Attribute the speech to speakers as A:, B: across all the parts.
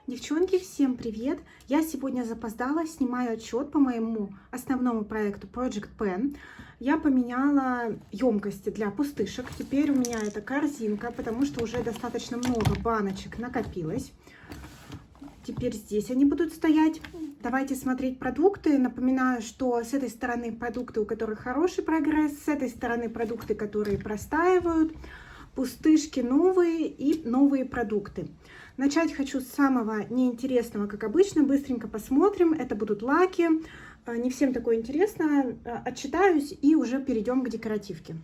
A: Девчонки, всем привет! Я сегодня запоздала, снимаю отчет по моему основному проекту Project Pen. Я поменяла емкости для пустышек. Теперь у меня это корзинка, потому что уже достаточно много баночек накопилось. Теперь здесь они будут стоять. Давайте смотреть продукты. Напоминаю, что с этой стороны продукты, у которых хороший прогресс, с этой стороны продукты, которые простаивают, пустышки новые и новые продукты. Начать хочу с самого неинтересного, как обычно, быстренько посмотрим. Это будут лаки. Не всем такое интересно. Отчитаюсь и уже перейдем к декоративке.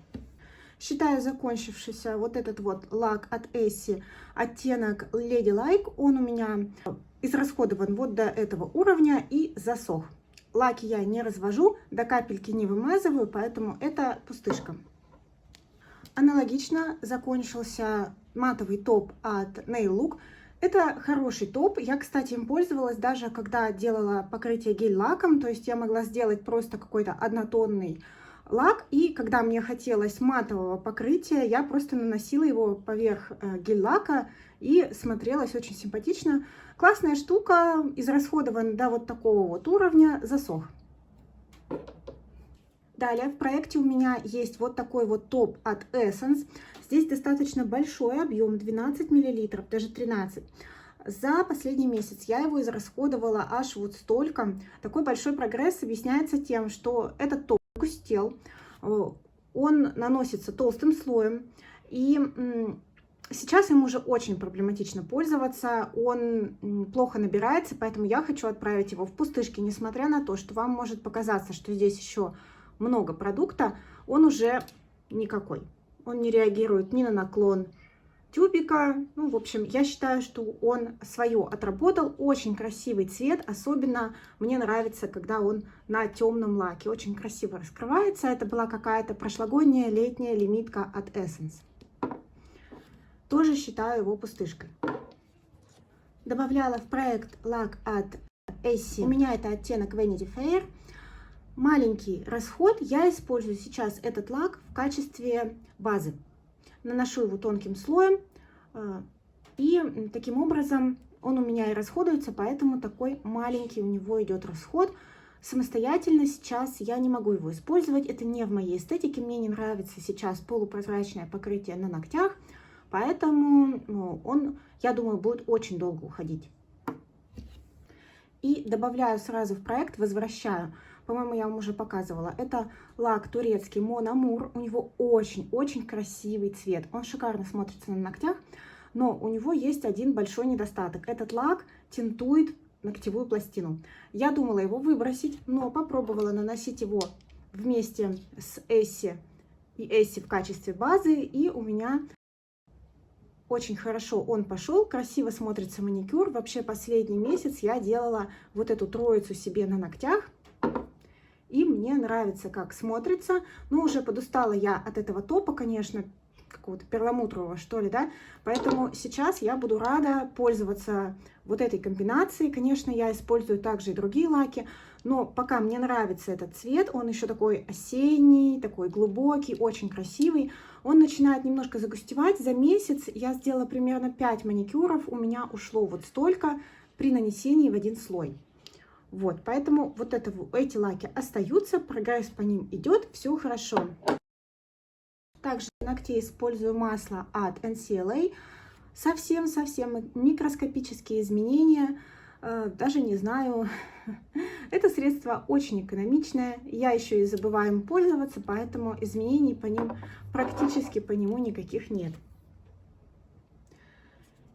A: Считаю закончившийся вот этот вот лак от Essie, оттенок Ladylike. Он у меня израсходован вот до этого уровня и засох. Лаки я не развожу, до капельки не вымазываю, поэтому это пустышка. Аналогично закончился матовый топ от Nail Look. Это хороший топ. Я, кстати, им пользовалась даже когда делала покрытие гель-лаком. То есть я могла сделать просто какой-то однотонный лак. И когда мне хотелось матового покрытия, я просто наносила его поверх гель-лака и смотрелась очень симпатично. Классная штука, израсходован до вот такого вот уровня, засох. Далее в проекте у меня есть вот такой вот топ от Essence. Здесь достаточно большой объем, 12 мл, даже 13. За последний месяц я его израсходовала аж вот столько. Такой большой прогресс объясняется тем, что этот топ густел, он наносится толстым слоем. И сейчас им уже очень проблематично пользоваться, он плохо набирается, поэтому я хочу отправить его в пустышки, несмотря на то, что вам может показаться, что здесь еще много продукта, он уже никакой. Он не реагирует ни на наклон тюбика. Ну, в общем, я считаю, что он свое отработал. Очень красивый цвет. Особенно мне нравится, когда он на темном лаке. Очень красиво раскрывается. Это была какая-то прошлогодняя летняя лимитка от Essence. Тоже считаю его пустышкой. Добавляла в проект лак от Essie. У меня это оттенок Vanity Fair. Маленький расход. Я использую сейчас этот лак в качестве базы. Наношу его тонким слоем. И таким образом он у меня и расходуется, поэтому такой маленький у него идет расход. Самостоятельно сейчас я не могу его использовать. Это не в моей эстетике. Мне не нравится сейчас полупрозрачное покрытие на ногтях. Поэтому он, я думаю, будет очень долго уходить. И добавляю сразу в проект, возвращаю. По-моему, я вам уже показывала. Это лак турецкий Mon Amour. У него очень-очень красивый цвет. Он шикарно смотрится на ногтях, но у него есть один большой недостаток. Этот лак тинтует ногтевую пластину. Я думала его выбросить, но попробовала наносить его вместе с Essie и Essie в качестве базы, и у меня очень хорошо он пошел, красиво смотрится маникюр. Вообще последний месяц я делала вот эту троицу себе на ногтях. И мне нравится, как смотрится. Но уже подустала я от этого топа, конечно, какого-то перламутрового, что ли, да. Поэтому сейчас я буду рада пользоваться вот этой комбинацией. Конечно, я использую также и другие лаки. Но пока мне нравится этот цвет, он еще такой осенний, такой глубокий, очень красивый. Он начинает немножко загустевать. За месяц я сделала примерно 5 маникюров. У меня ушло вот столько при нанесении в один слой. Вот, поэтому вот эти лаки остаются, прогресс по ним идет, все хорошо. Также для ногтей использую масло от NCLA. Совсем-совсем микроскопические изменения, даже не знаю. Это средство очень экономичное, я еще и забываю им пользоваться, поэтому изменений по ним практически по нему никаких нет.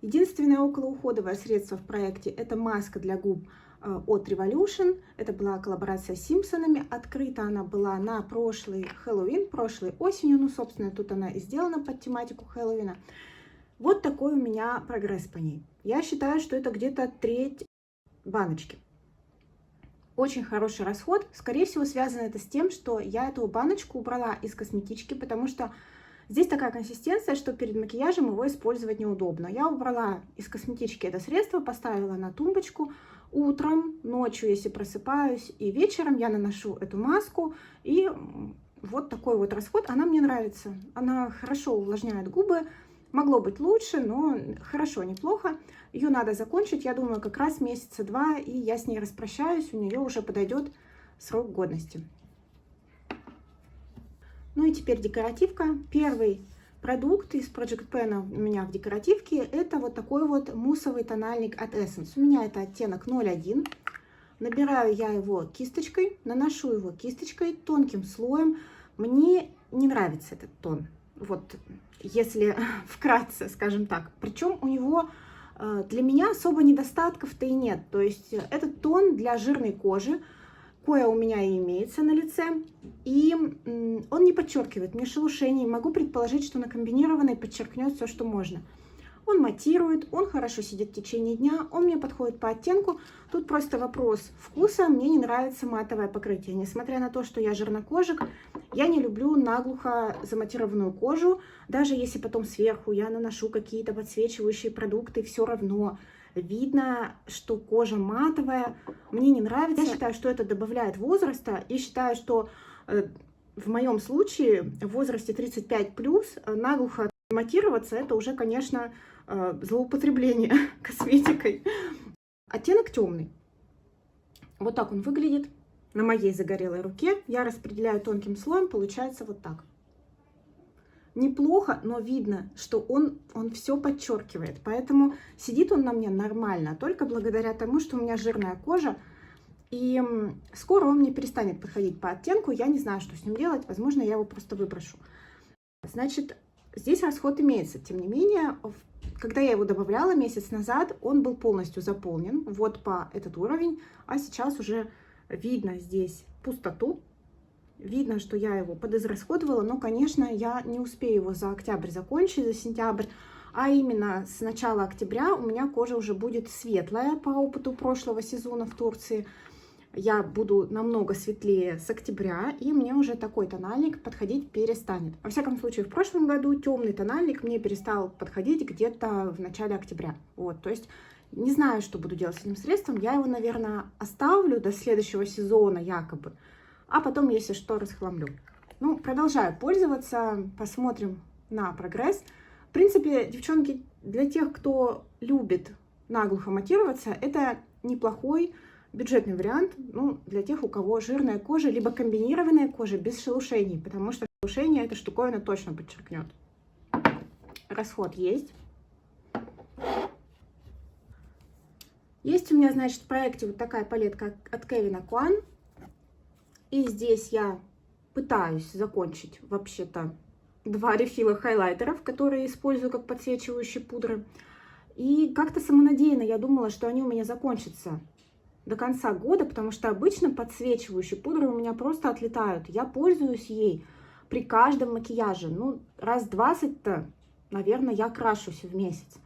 A: Единственное околоуходовое средство в проекте — это маска для губ от Revolution. Это была коллаборация с Симпсонами. Открыта она была на прошлый Хэллоуин, прошлой осенью. Ну, собственно, тут она и сделана под тематику Хэллоуина. Вот такой у меня прогресс по ней. Я считаю, что это где-то треть баночки. Очень хороший расход. Скорее всего, связано это с тем, что я эту баночку убрала из косметички, потому что здесь такая консистенция, что перед макияжем его использовать неудобно. Я убрала из косметички это средство, поставила на тумбочку. Утром, ночью, если просыпаюсь, и вечером я наношу эту маску. И вот такой вот расход. Она мне нравится. Она хорошо увлажняет губы. Могло быть лучше, но хорошо, неплохо. Ее надо закончить, я думаю, как раз месяца 2, и я с ней распрощаюсь, у нее уже подойдет срок годности. Ну и теперь декоративка. Первый продукт из Project Pen у меня в декоративке — это вот такой вот муссовый тональник от Essence. У меня это оттенок 01. Набираю я его кисточкой, наношу его кисточкой тонким слоем. Мне не нравится этот тон. Вот, если вкратце, скажем так. Причем у него для меня особо недостатков-то и нет. То есть этот тон для жирной кожи, кое у меня и имеется на лице. И он не подчеркивает мне шелушений. Могу предположить, что на комбинированной подчеркнет все, что можно. Он матирует, он хорошо сидит в течение дня, он мне подходит по оттенку. Тут просто вопрос вкуса, мне не нравится матовое покрытие. Несмотря на то, что я жирнокожик, я не люблю наглухо заматированную кожу. Даже если потом сверху я наношу какие-то подсвечивающие продукты, все равно видно, что кожа матовая. Мне не нравится. Я считаю, что это добавляет возраста, и считаю, что в моем случае в возрасте 35+, наглухо матироваться — это уже, конечно, злоупотребление косметикой. Оттенок темный. Вот так он выглядит на моей загорелой руке. Я распределяю тонким слоем, получается вот так. Неплохо, но видно, что он все подчеркивает. Поэтому сидит он на мне нормально, только благодаря тому, что у меня жирная кожа. И скоро он мне перестанет подходить по оттенку. Я не знаю, что с ним делать. Возможно, я его просто выброшу. Значит, здесь расход имеется. Тем не менее, когда я его добавляла месяц назад, он был полностью заполнен. Вот по этот уровень. А сейчас уже видно здесь пустоту. Видно, что я его подизрасходовала. Но, конечно, я не успею его за октябрь закончить, за сентябрь. А именно с начала октября у меня кожа уже будет светлая по опыту прошлого сезона в Турции. Я буду намного светлее с октября, и мне уже такой тональник подходить перестанет. Во всяком случае, в прошлом году темный тональник мне перестал подходить где-то в начале октября. Вот, то есть не знаю, что буду делать с этим средством. Я его, наверное, оставлю до следующего сезона якобы, а потом, если что, расхламлю. Ну, продолжаю пользоваться, посмотрим на прогресс. В принципе, девчонки, для тех, кто любит наглухо матироваться, это неплохой бюджетный вариант, ну, для тех, у кого жирная кожа, либо комбинированная кожа без шелушений, потому что шелушение эта штуковина точно подчеркнет. Расход есть. Есть у меня, значит, в проекте вот такая палетка от Kevyn Aucoin. И здесь я пытаюсь закончить, вообще-то, 2 рефила хайлайтеров, которые использую как подсвечивающие пудры. И как-то самонадеянно я думала, что они у меня закончатся до конца года, потому что обычно подсвечивающие пудры у меня просто отлетают. Я пользуюсь ей при каждом макияже. Ну, раз 20-то, наверное, я крашусь в месяц.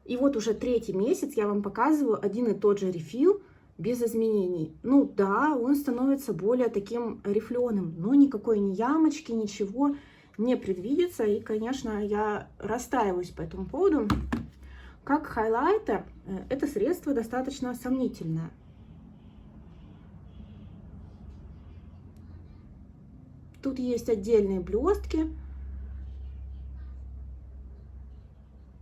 A: И вот уже 3-й месяц я вам показываю один и тот же рефил без изменений. Ну да, он становится более таким рифленым, но никакой ни ямочки, ничего не предвидится. И, конечно, я расстраиваюсь по этому поводу. Как хайлайтер, это средство достаточно сомнительное. Тут есть отдельные блестки.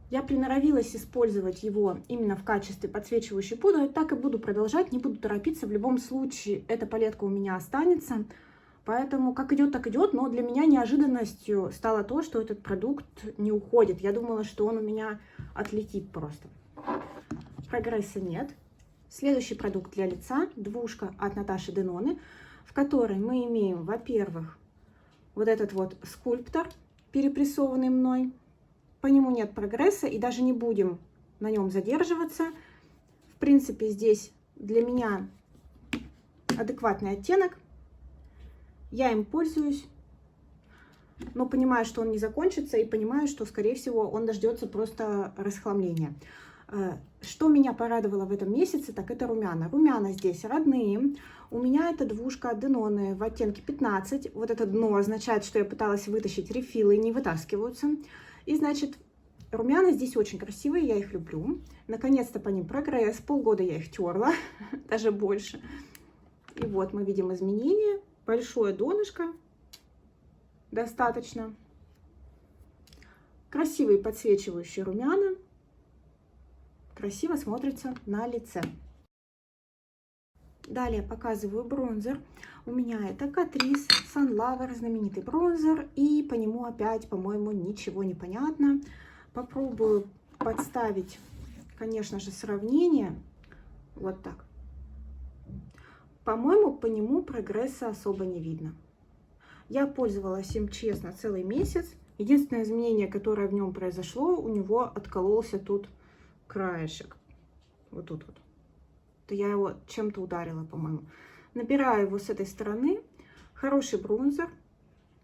A: Я приноровилась использовать его именно в качестве подсвечивающей пудры. Так и буду продолжать, не буду торопиться. В любом случае, эта палетка у меня останется. Поэтому как идет, так идет. Но для меня неожиданностью стало то, что этот продукт не уходит. Я думала, что он у меня отлетит просто. Прогресса нет. Следующий продукт для лица. Двушка от Наташи Деноны, в которой мы имеем, во-первых, вот этот вот скульптор, перепрессованный мной. По нему нет прогресса, и даже не будем на нем задерживаться. В принципе, здесь для меня адекватный оттенок. Я им пользуюсь, но понимаю, что он не закончится, и понимаю, что, скорее всего, он дождется просто расхламления. Что меня порадовало в этом месяце, так это румяна. Румяна здесь родные. У меня это двушка от Деноны в оттенке 15. Вот это дно означает, что я пыталась вытащить рефилы, не вытаскиваются. И, значит, румяна здесь очень красивые, я их люблю. Наконец-то по ним прогресс. Полгода я их терла, даже больше. И вот мы видим изменения. Большое донышко достаточно. Красивые подсвечивающие румяна. Красиво смотрится на лице. Далее показываю бронзер. У меня это Catrice Sunlover, знаменитый бронзер. И по нему опять, по-моему, ничего не понятно. Попробую подставить, конечно же, сравнение. Вот так. По-моему, по нему прогресса особо не видно. Я пользовалась им, честно, целый месяц. Единственное изменение, которое в нем произошло, у него откололся тут краешек. Вот тут вот. То я его чем-то ударила, по-моему. Набираю его с этой стороны. Хороший бронзер.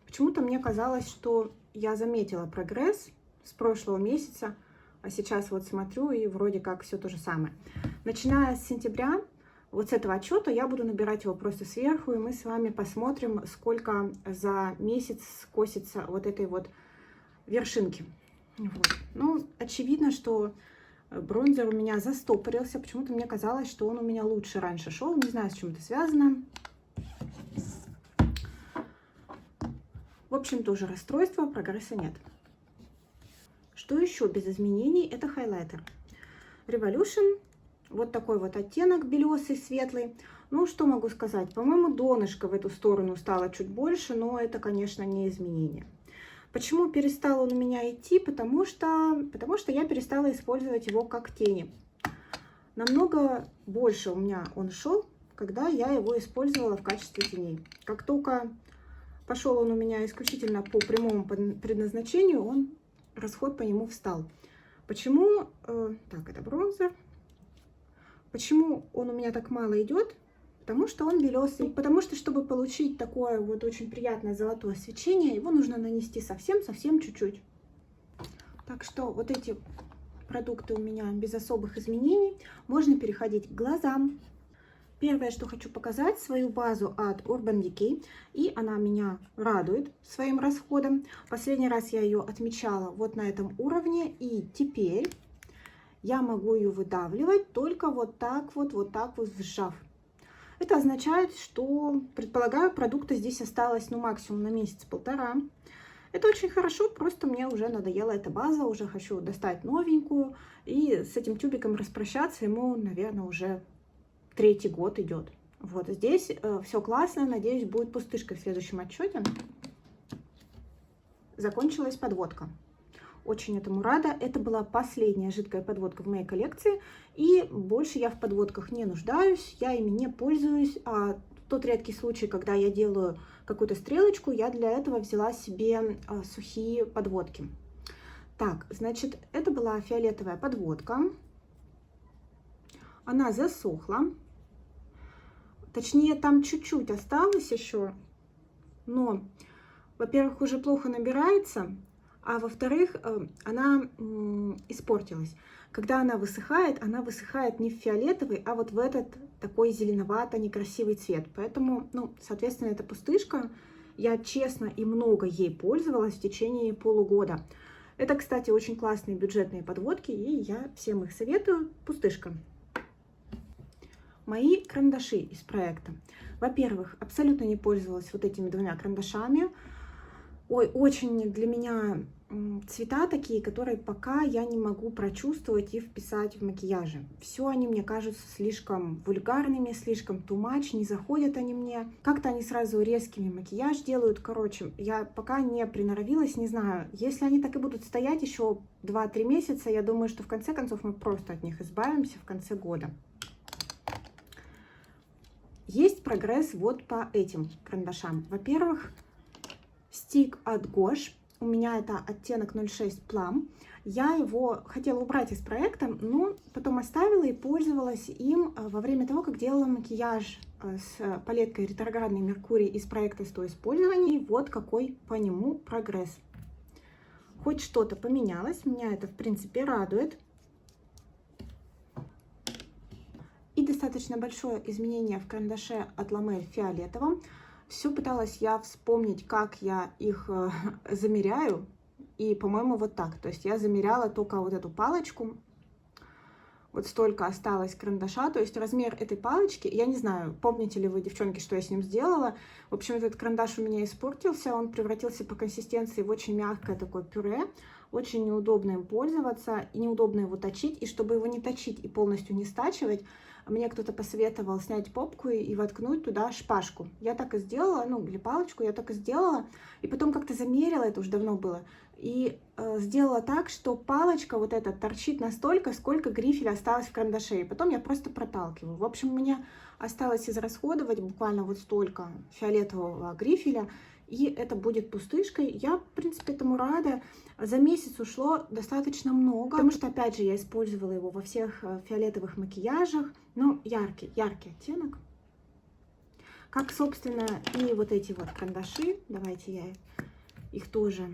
A: Почему-то мне казалось, что я заметила прогресс с прошлого месяца. А сейчас вот смотрю, и вроде как все то же самое. Начиная с сентября, вот с этого отчета, я буду набирать его просто сверху, и мы с вами посмотрим, сколько за месяц скосится вот этой вот вершинки. Вот. Ну, очевидно, что бронзер у меня застопорился. Почему-то мне казалось, что он у меня лучше раньше шел. Не знаю, с чем это связано. В общем, тоже расстройство, прогресса нет. Что еще без изменений? Это хайлайтер. Revolution. Вот такой вот оттенок белесый, светлый. Ну, что могу сказать? По-моему, донышко в эту сторону стало чуть больше, но это, конечно, не изменение. Почему перестал он у меня идти? Потому что я перестала использовать его как тени. Намного больше у меня он шел, когда я его использовала в качестве теней. Как только пошел он у меня исключительно по прямому предназначению, расход по нему встал. Почему? Так, это бронзер. Почему он у меня так мало идет? Потому что он белесый. Потому что, чтобы получить такое вот очень приятное золотое свечение, его нужно нанести совсем чуть-чуть. Так что вот эти продукты у меня без особых изменений. Можно переходить к глазам. Первое, что хочу показать, свою базу от Urban Decay. И она меня радует своим расходом. Последний раз я ее отмечала вот на этом уровне. И теперь я могу ее выдавливать только вот так вот сжав. Это означает, что, предполагаю, продукта здесь осталось, ну, максимум на месяц-полтора. Это очень хорошо, просто мне уже надоела эта база, уже хочу достать новенькую. И с этим тюбиком распрощаться ему, наверное, уже 3-й год идет. Вот здесь все классно, надеюсь, будет пустышка в следующем отчете. Закончилась подводка. Очень этому рада. Это была последняя жидкая подводка в моей коллекции. И больше я в подводках не нуждаюсь, я ими не пользуюсь. А тот редкий случай, когда я делаю какую-то стрелочку, я для этого взяла себе сухие подводки. Так, значит, это была фиолетовая подводка. Она засохла. Точнее, там чуть-чуть осталось еще. Но, во-первых, уже плохо набирается. А во-вторых, она испортилась. Когда она высыхает не в фиолетовый, а вот в этот такой зеленовато-некрасивый цвет. Поэтому, ну, соответственно, это пустышка. Я честно и много ей пользовалась в течение полугода. Это, кстати, очень классные бюджетные подводки, и я всем их советую. Пустышка. Мои карандаши из проекта. Во-первых, абсолютно не пользовалась вот этими двумя карандашами. Ой, очень для меня цвета такие, которые пока я не могу прочувствовать и вписать в макияже. Все они мне кажутся слишком вульгарными, слишком too much, не заходят они мне. Как-то они сразу резкими макияж делают. Короче, я пока не приноровилась, не знаю. Если они так и будут стоять еще 2-3 месяца, я думаю, что в конце концов мы просто от них избавимся в конце года. Есть прогресс вот по этим карандашам. Во-первых, стик от Gosh. У меня это оттенок 06 Plum. Я его хотела убрать из проекта, но потом оставила и пользовалась им во время того, как делала макияж с палеткой ретроградный Меркурий из проекта 100 использований. И вот какой по нему прогресс. Хоть что-то поменялось, меня это в принципе радует. И достаточно большое изменение в карандаше от Ламель фиолетовом. Все пыталась я вспомнить, как я их замеряю. И, по-моему, вот так. То есть я замеряла только вот эту палочку. Вот столько осталось карандаша. То есть размер этой палочки, я не знаю, помните ли вы, девчонки, что я с ним сделала. В общем, этот карандаш у меня испортился. Он превратился по консистенции в очень мягкое такое пюре. очень неудобно им пользоваться, и неудобно его точить, и чтобы его не точить и полностью не стачивать, мне кто-то посоветовал снять попку и воткнуть туда шпажку. Я так и сделала, ну, или палочку, я так и сделала, и потом как-то замерила, это уже давно было, и сделала так, что палочка вот эта торчит настолько, сколько грифеля осталось в карандаше, и потом я просто проталкиваю. В общем, мне осталось израсходовать буквально вот столько фиолетового грифеля, и это будет пустышкой. Я, в принципе, этому рада. За месяц ушло достаточно много, потому что, опять же, я использовала его во всех фиолетовых макияжах. Ну, яркий оттенок. Как, собственно, и вот эти вот карандаши. Давайте я их тоже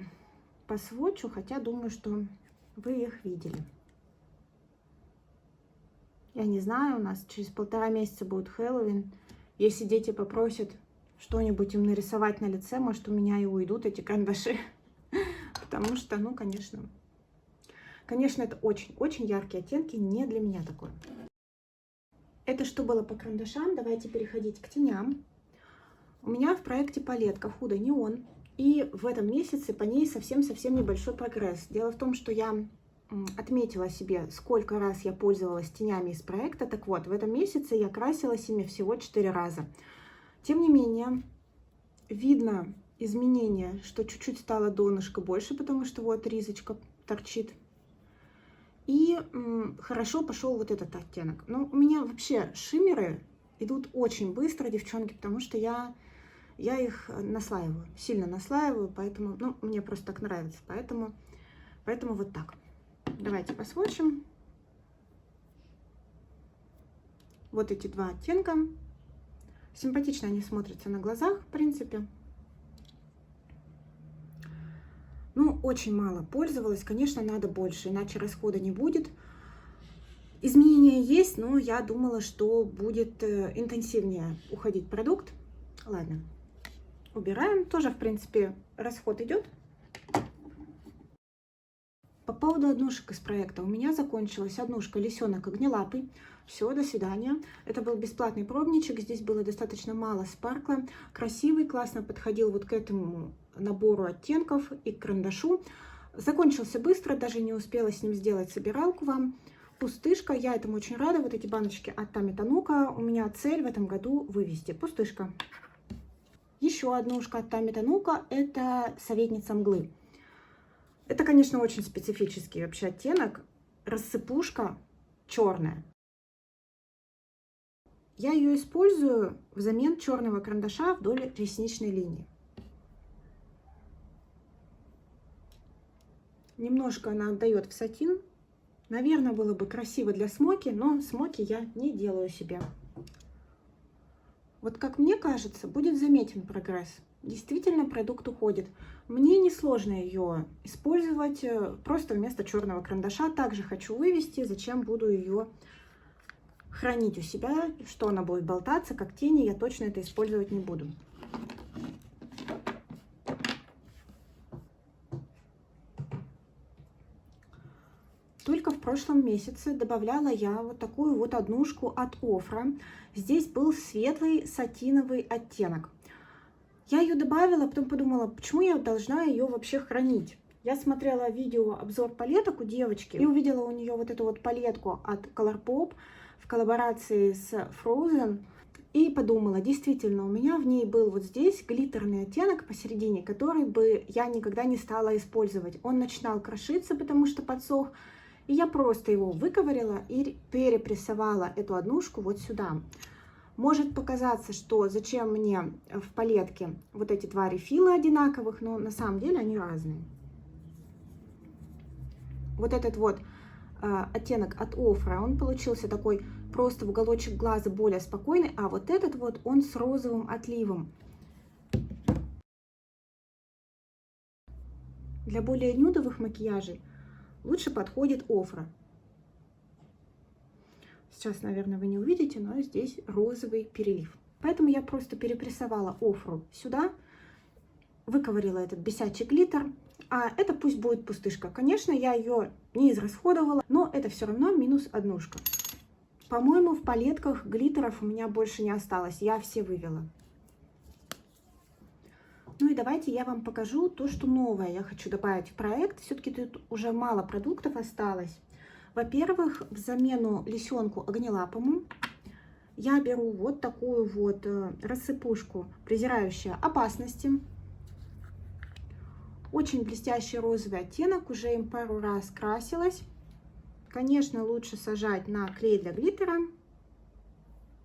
A: посводчу, хотя думаю, что вы их видели. Я не знаю, у нас через 1,5 месяца будет Хэллоуин. Если дети попросят что-нибудь им нарисовать на лице, может, у меня и уйдут эти карандаши. Потому что, ну, конечно, это очень-очень яркие оттенки, не для меня такое. Это что было по карандашам. Давайте переходить к теням. У меня в проекте палетка Huda Neon, и в этом месяце по ней совсем-совсем небольшой прогресс. Дело в том, что я отметила себе, сколько раз я пользовалась тенями из проекта. Так вот, в этом месяце я красилась ими всего 4 раза. Тем не менее, видно изменение, что чуть-чуть стало донышко больше, потому что вот ризочка торчит. И хорошо пошел вот этот оттенок. Но у меня вообще шиммеры идут очень быстро, девчонки, потому что я их наслаиваю, сильно наслаиваю, поэтому, ну, мне просто так нравится, поэтому вот так. Давайте посмотрим. Вот эти два оттенка. Симпатично они смотрятся на глазах, в принципе. Ну, очень мало пользовалась. Конечно, надо больше, иначе расхода не будет. Изменения есть, но я думала, что будет интенсивнее уходить продукт. Ладно, убираем. Тоже, в принципе, расход идет. По поводу однушек из проекта. У меня закончилась однушка «Лисенок огнелапый». Все, до свидания. Это был бесплатный пробничек. Здесь было достаточно мало спаркла. Красивый, классно подходил вот к этому набору оттенков и к карандашу. Закончился быстро, даже не успела с ним сделать собиралку вам. Пустышка. Я этому очень рада. Вот эти баночки от Тами Танука. У меня цель в этом году вывести. Пустышка. Еще однушка от Тами Танука. Это «Советница мглы». Это, конечно, очень специфический вообще оттенок. Рассыпушка черная. Я ее использую взамен черного карандаша вдоль ресничной линии. Немножко она отдает в сатин. Наверное, было бы красиво для смоки, но смоки я не делаю себе. Вот как мне кажется, будет заметен прогресс. Действительно, продукт уходит. Мне несложно ее использовать просто вместо черного карандаша. Также хочу вывести, зачем буду ее хранить у себя, что она будет болтаться, как тени, я точно это использовать не буду. Только в прошлом месяце добавляла я вот такую вот однушку от Офра. Здесь был светлый сатиновый оттенок. Я ее добавила, потом подумала, почему я должна ее вообще хранить. Я смотрела видео обзор палеток у девочки и увидела у нее вот эту вот палетку от Colourpop в коллаборации с Frozen. И подумала, действительно, у меня в ней был вот здесь глиттерный оттенок посередине, который бы я никогда не стала использовать. Он начинал крошиться, потому что подсох. И я просто его выковыряла и перепрессовала эту однушку вот сюда. Может показаться, что зачем мне в палетке вот эти два рефила одинаковых, но на самом деле они разные. Вот этот вот оттенок от Офра, он получился такой просто в уголочек глаза более спокойный, а вот этот вот он с розовым отливом. Для более нюдовых макияжей лучше подходит Офра. Сейчас, наверное, вы не увидите, но здесь розовый перелив. Поэтому я просто перепрессовала Офру сюда, выковырила этот бесячий глиттер, а это пусть будет пустышка. Конечно, я ее не израсходовала, но это все равно минус однушка. По-моему, в палетках глиттеров у меня больше не осталось, я все вывела. Ну и давайте я вам покажу то, что новое я хочу добавить в проект. Все-таки тут уже мало продуктов осталось. Во-первых, в замену лисенку огнелапому я беру вот такую вот рассыпушку, презирающая опасности. Очень блестящий розовый оттенок, уже им пару раз красилась. Конечно, лучше сажать на клей для глиттера.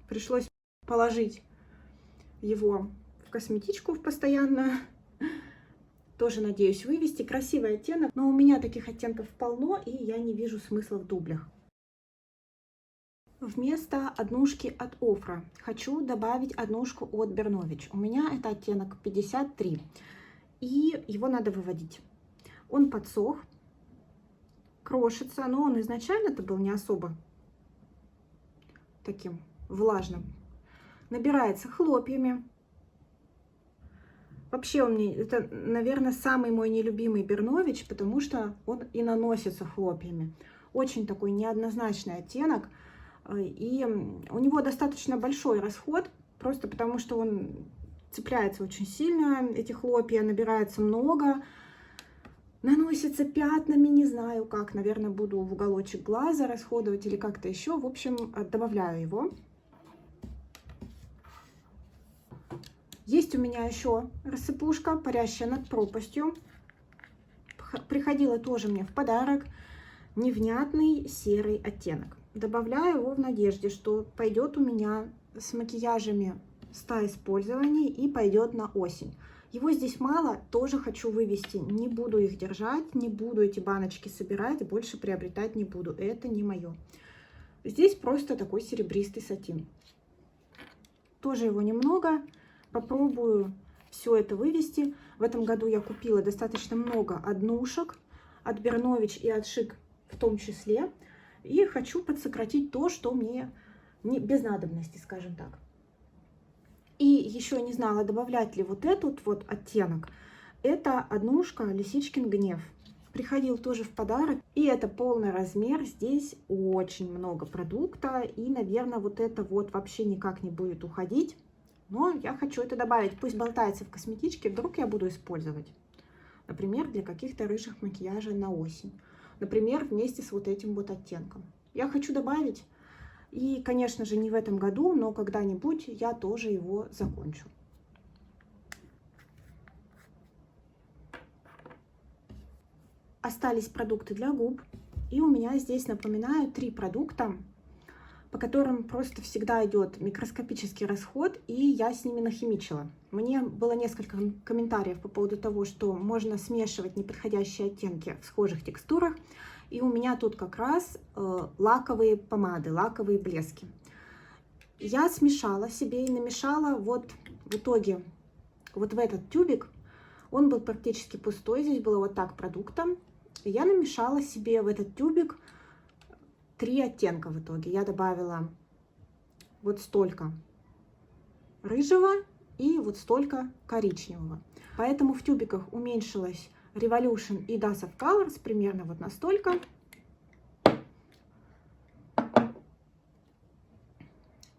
A: Пришлось положить его в косметичку в постоянную. Тоже надеюсь вывести. Красивый оттенок, но у меня таких оттенков полно, и я не вижу смысла в дублях. Вместо однушки от Ofra хочу добавить однушку от Bernovich. У меня это оттенок 53, и его надо выводить. Он подсох, крошится, но он изначально-то был не особо таким влажным. Набирается хлопьями. Вообще у меня это, наверное, самый мой нелюбимый Bernovich, потому что он и наносится хлопьями. Очень такой неоднозначный оттенок. И у него достаточно большой расход, просто потому что он цепляется очень сильно, эти хлопья набирается много, наносится пятнами, не знаю как, наверное, буду в уголочек глаза расходовать или как-то еще. В общем, добавляю его. Есть у меня еще рассыпушка, парящая над пропастью. Приходила тоже мне в подарок, невнятный серый оттенок. Добавляю его в надежде, что пойдет у меня с макияжами 100 использований и пойдет на осень. Его здесь мало, тоже хочу вывести. Не буду их держать, не буду эти баночки собирать, больше приобретать не буду. Это не мое. Здесь просто такой серебристый сатин. Тоже его немного. Попробую все это вывести. В этом году я купила достаточно много однушек от Bernovich и от Chic в том числе. И хочу подсократить то, что мне не без надобности, скажем так. И еще не знала, добавлять ли вот этот вот оттенок. Это однушка Лисичкин Гнев. Приходил тоже в подарок. И это полный размер. Здесь очень много продукта. И, наверное, вот это вот вообще никак не будет уходить. Но я хочу это добавить. Пусть болтается в косметичке. Вдруг я буду использовать. Например, для каких-то рыжих макияжей на осень. Например, вместе с вот этим вот оттенком. Я хочу добавить. И, конечно же, не в этом году, но когда-нибудь я тоже его закончу. Остались продукты для губ. И у меня здесь, напоминаю, 3 продукта, по которым просто всегда идет микроскопический расход, и я с ними нахимичила. Мне было несколько комментариев по поводу того, что можно смешивать неподходящие оттенки в схожих текстурах. И у меня тут как раз лаковые помады, лаковые блески. Я смешала себе и намешала вот в итоге вот в этот тюбик. Он был практически пустой, здесь было вот так продукта. И я намешала себе в этот тюбик 3 оттенка в итоге. Я добавила вот столько рыжего и вот столько коричневого. Поэтому в тюбиках уменьшилась Revolution и Dust of Colors примерно вот настолько.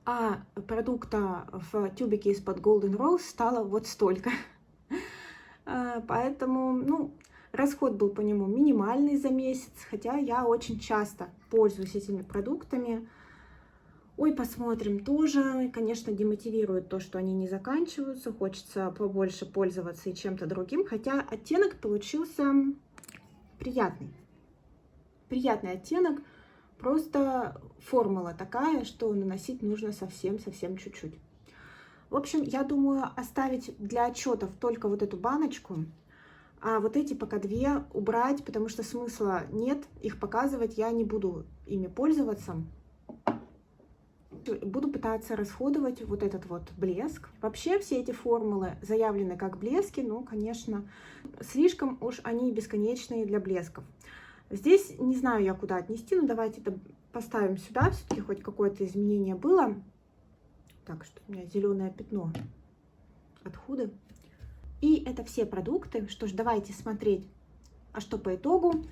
A: А продукта в тюбике из-под Golden Rose стало вот столько. Поэтому, ну, расход был по нему минимальный за месяц, хотя я очень часто пользуюсь этими продуктами. Ой, посмотрим тоже. Конечно, демотивирует то, что они не заканчиваются. Хочется побольше пользоваться и чем-то другим. Хотя оттенок получился приятный. Приятный оттенок. Просто формула такая, что наносить нужно совсем чуть-чуть. В общем, я думаю оставить для отчетов только вот эту баночку. А вот эти пока 2 убрать, потому что смысла нет их показывать. Я не буду ими пользоваться. Буду пытаться расходовать вот этот вот блеск. Вообще все эти формулы заявлены как блески, но, конечно, слишком уж они бесконечные для блесков. Здесь не знаю я куда отнести, но давайте это поставим сюда, все-таки хоть какое-то изменение было. Так, что у меня зеленое пятно от Huda. И это все продукты. Что ж, давайте смотреть, а что по итогу.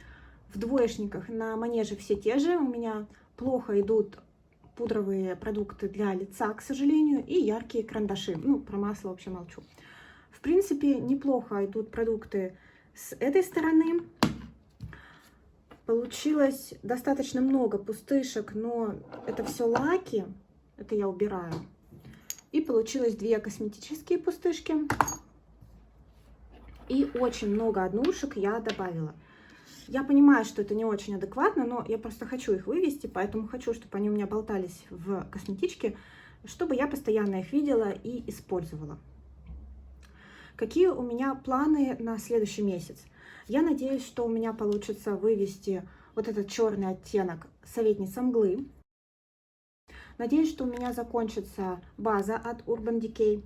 A: В двоечниках на Манеже все те же. У меня плохо идут пудровые продукты для лица, к сожалению, и яркие карандаши. Ну, про масло вообще молчу. В принципе, неплохо идут продукты с этой стороны. Получилось достаточно много пустышек, но это все лаки. Это я убираю. И получилось 2 косметические пустышки. И очень много однушек я добавила. Я понимаю, что это не очень адекватно, но я просто хочу их вывести, поэтому хочу, чтобы они у меня болтались в косметичке, чтобы я постоянно их видела и использовала. Какие у меня планы на следующий месяц? Я надеюсь, что у меня получится вывести вот этот черный оттенок «Советница мглы». Надеюсь, что у меня закончится база от Urban Decay.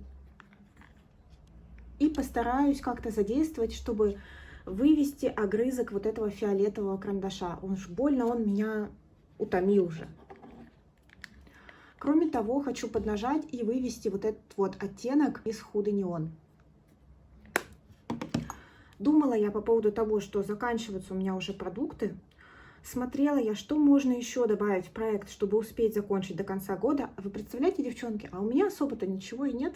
A: И постараюсь как-то задействовать, чтобы вывести огрызок вот этого фиолетового карандаша. Уж больно он меня утомил уже. Кроме того, хочу поднажать и вывести вот этот вот оттенок из Худый неон. Думала я по поводу того, что заканчиваются у меня уже продукты. Смотрела я, что можно еще добавить в проект, чтобы успеть закончить до конца года. Вы представляете, девчонки, а у меня особо-то ничего и нет.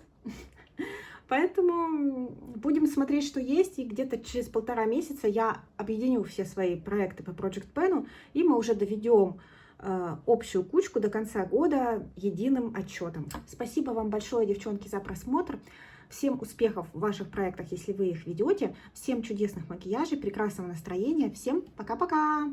A: Поэтому будем смотреть, что есть. И где-то через 1,5 месяца я объединю все свои проекты по Project Pen, и мы уже доведем общую кучку до конца года единым отчетом. Спасибо вам большое, девчонки, за просмотр. Всем успехов в ваших проектах, если вы их ведете. Всем чудесных макияжей, прекрасного настроения. Всем пока-пока!